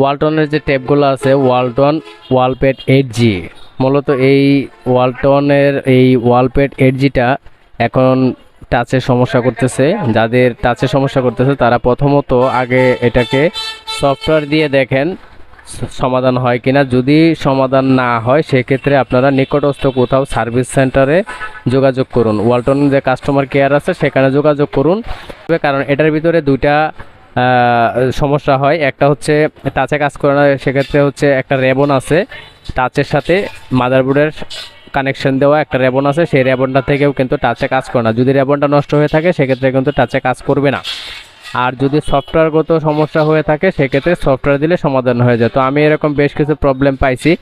ওয়ালটনের যে ট্যাবগুলো আছে ওয়ালটন ওয়ালপ্যাড 8G, মূলত এই ওয়ালটনের এই ওয়ালপ্যাড 8Gটা এখন টাচের সমস্যা করতেছে। যাদের টাচের সমস্যা করতেছে তারা প্রথমত আগে এটাকে সফটওয়্যার দিয়ে দেখেন সমাধান হয় কিনা। যদি সমাধান না হয় সেক্ষেত্রে আপনারা নিকটস্থ কোথাও সার্ভিস সেন্টারে যোগাযোগ করুন, ওয়ালটন যে কাস্টমার কেয়ার আছে সেখানে যোগাযোগ করুন। কারণ এটার ভিতরে দুইটা সমস্যা হয়। একটা হচ্ছে টাচে কাজ করে না, সেক্ষেত্রে হচ্ছে একটা রেবন আছে টাচের সাথে মাদারবোর্ডের কানেকশন দেওয়া একটা রেবন আছে, সেই রেবনটা থেকেও কিন্তু টাচে কাজ করে না। যদি রেবনটা নষ্ট হয়ে থাকে সেক্ষেত্রে কিন্তু টাচে কাজ করবে না। আর যদি সফটওয়্যারগত সমস্যা হয়ে থাকে সেক্ষেত্রে সফটওয়্যার দিলে সমাধান হয়ে যায়। তো আমি এরকম বেশ কিছু প্রবলেম পাইছি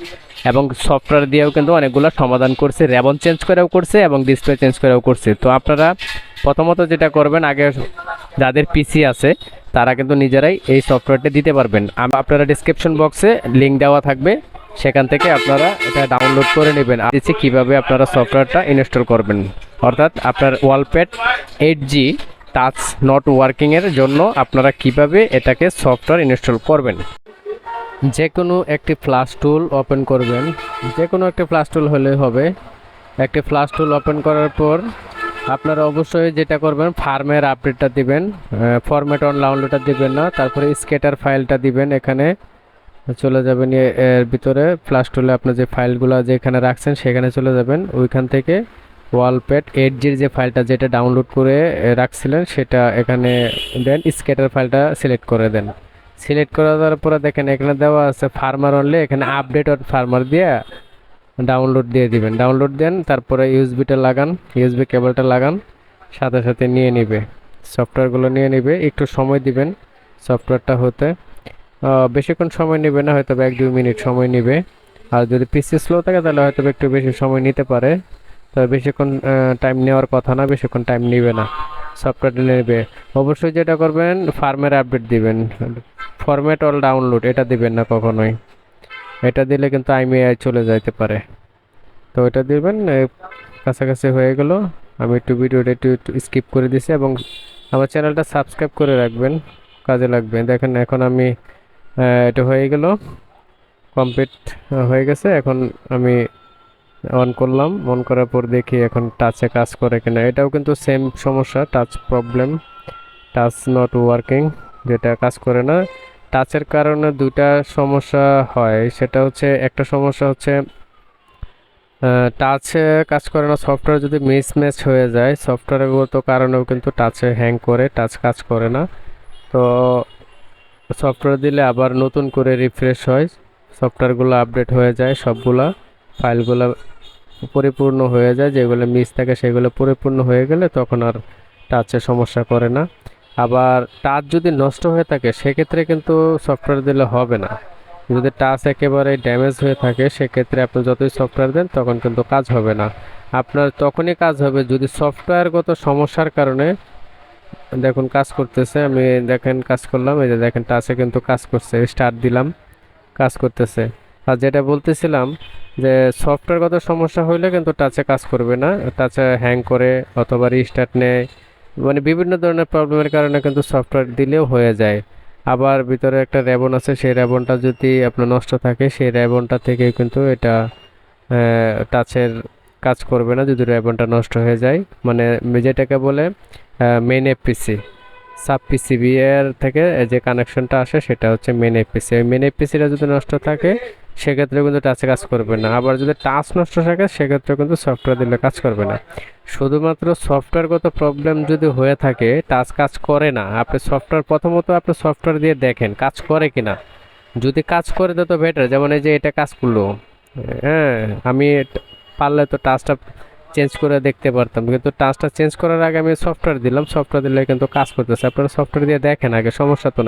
এবং সফটওয়্যার দিয়েও কিন্তু অনেকগুলো সমাধান করছি, রেবন চেঞ্জ করেও করছে এবং ডিসপ্লে চেঞ্জ করেও করছি। তো আপনারা প্রথমত যেটা করবেন, আগে যাদের পিসি আছে তারা কিন্তু নিজেরাই এই সফটওয়্যারটা দিতে পারবেন। আপনারা ডিসক্রিপশন বক্সে লিঙ্ক দেওয়া থাকবে, সেখান থেকে আপনারা এটা ডাউনলোড করে নেবেন। আর দিচ্ছি কীভাবে আপনারা সফটওয়্যারটা ইনস্টল করবেন, অর্থাৎ আপনার ওয়ালপ্যাড 8G টাচ নট ওয়ার্কিংয়ের জন্য আপনারা কিভাবে এটাকে সফটওয়্যার ইনস্টল করবেন। যে কোনো একটি ফ্ল্যাশ টুল ওপেন করবেন, যে কোনো একটি ফ্ল্যাশ টুল হলে হবে। একটি ফ্ল্যাশ টুল ওপেন করার পর আপনারা অবশ্যই যেটা করবেন ফার্মের আপডেটটা দিবেন, ফরম্যাট অন ডাউনলোডটা দিবেন না। তারপরে স্কেটার ফাইলটা দিবেন, এখানে চলে যাবেন এর ভিতরে ফ্ল্যাশ টুলে আপনার যে ফাইলগুলো যেখানে রাখছেন সেখানে চলে যাবেন। ওইখান থেকে ওয়ালপ্যাড 8Gর যে ফাইলটা যেটা ডাউনলোড করে রাখছিলেন সেটা এখানে দেন, স্কেটার ফাইলটা সিলেক্ট করে দেন। সিলেক্ট করে দেওয়ার পরে দেখেন এখানে দেওয়া আছে ফার্মার অনলি, এখানে আপডেট অন ফার্মার দিয়ে ডাউনলোড দিয়ে দিবেন। ডাউনলোড দেন, তারপরে ইউএসবিটা লাগান, ইউএসবি কেবলটা লাগান, সাথে সাথে নিয়ে নেবে সফটওয়্যারগুলো নিয়ে নেবে। একটু সময় দিবেন সফটওয়্যারটা হতে, বেশিক্ষণ সময় নেবে না, হয়তো 1-2 মিনিট সময় নেবে। আর যদি পিসি স্লো থাকে তাহলে হয়তো একটু বেশি সময় নিতে পারে, তবে বেশিক্ষণ টাইম নেওয়ার কথা না, বেশিক্ষণ টাইম নেবে না, সফটওয়্যারটা নেবে। অবশ্যই যেটা করবেন ফার্মের আপডেট দিবেন, ফরম্যাট অল ডাউনলোড এটা দিবেন না কখনোই, এটা দিলে কিন্তু আইএমইআই চলে যাইতে পারে। তো এটা দিবেন। কাছাকাছি হয়ে গেল, আমি একটু ভিডিওটা একটু স্কিপ করে দিছি এবং আমার চ্যানেলটা সাবস্ক্রাইব করে রাখবেন, কাজে লাগবে। দেখেন এখন আমি এটা হয়ে গেল, কমপ্লিট হয়ে গেছে। এখন আমি অন করলাম, অন করার পর দেখি এখন টাচে কাজ করে কিনা। এটাও কিন্তু সেম সমস্যা, touch problem, touch not working, যেটা কাজ করে না। টাচের কারণে দুইটা সমস্যা হয়, সেটা হচ্ছে একটা সমস্যা হচ্ছে টাচে কাজ করে না, সফটওয়্যার যদি মিসম্যাচ হয়ে যায় সফটওয়্যারগত কারণেও কিন্তু টাচে হ্যাং করে, টাচ কাজ করে না। তো সফটওয়্যার দিলে আবার নতুন করে রিফ্রেশ হয়, সফটওয়্যারগুলো আপডেট হয়ে যায়, সবগুলা ফাইলগুলো পরিপূর্ণ হয়ে যায়, যেগুলো মিস থাকে সেগুলো পরিপূর্ণ হয়ে গেলে তখন আর টাচে সমস্যা করে না। আবার টাচ যদি নষ্ট হয়ে থাকে সেক্ষেত্রে কিন্তু সফটওয়্যার দিলে হবে না। যদি টাচ একেবারে ড্যামেজ হয়ে থাকে সেক্ষেত্রে আপনি যতই সফটওয়্যার দেন তখন কিন্তু কাজ হবে না। আপনার তখনই কাজ হবে যদি সফটওয়্যারগত সমস্যার কারণে, দেখুন কাজ করতেছে, আমি দেখেন কাজ করলাম, এই যে দেখেন টাচে কিন্তু কাজ করছে, স্টার্ট দিলাম, কাজ করতেছে। আর যেটা বলতেছিলাম যে সফটওয়্যারগত সমস্যা হইলে কিন্তু টাচে কাজ করবে না, টাচে হ্যাং করে অথবা রিস্টার্ট নেয়, মানে বিভিন্ন ধরনের প্রবলেমের কারণে কিন্তু সফটওয়্যার দিলেও হয়ে যায়। আবার ভিতরে একটা র্যাবন আছে, সেই র্যাবনটা যদি আপনার নষ্ট থাকে সেই র্যাবনটা থেকে কিন্তু এটা টাচের কাজ করবে না যদি র্যাবনটা নষ্ট হয়ে যায়। মানে যেটাকে বলে মেন এফপিসি, সাব পিসিবি এর থেকে যে কানেকশনটা আসে সেটা হচ্ছে মেন এফপিসি। ওই মেন এফপিসিটা যদি নষ্ট থাকে সেক্ষেত্রে কিন্তু টাচে কাজ করবে না। আবার যদি টাচ নষ্ট থাকে সেক্ষেত্রে কিন্তু সফটওয়্যার দিলে কাজ করবে না। শুধুমাত্র সফটওয়্যারগত প্রবলেম যদি হয়ে থাকে টাচ কাজ করে না, আপনি সফটওয়্যার প্রথমত আপনি সফটওয়্যার দিয়ে দেখেন কাজ করে কিনা। যদি কাজ করে তত বেটার, যেমন এই যে এটা কাজ করলো, হ্যাঁ আমি পারলে তো টাচটা চেঞ্জ করে দেখতে পারতাম, কিন্তু টাচটা চেঞ্জ করার আগে আমি সফটওয়্যার দিলাম, সফটওয়্যার দিলে কিন্তু কাজ করতেছে। আপনারা সফটওয়্যার দিয়ে দেখেন আগে, সমস্যা তো না।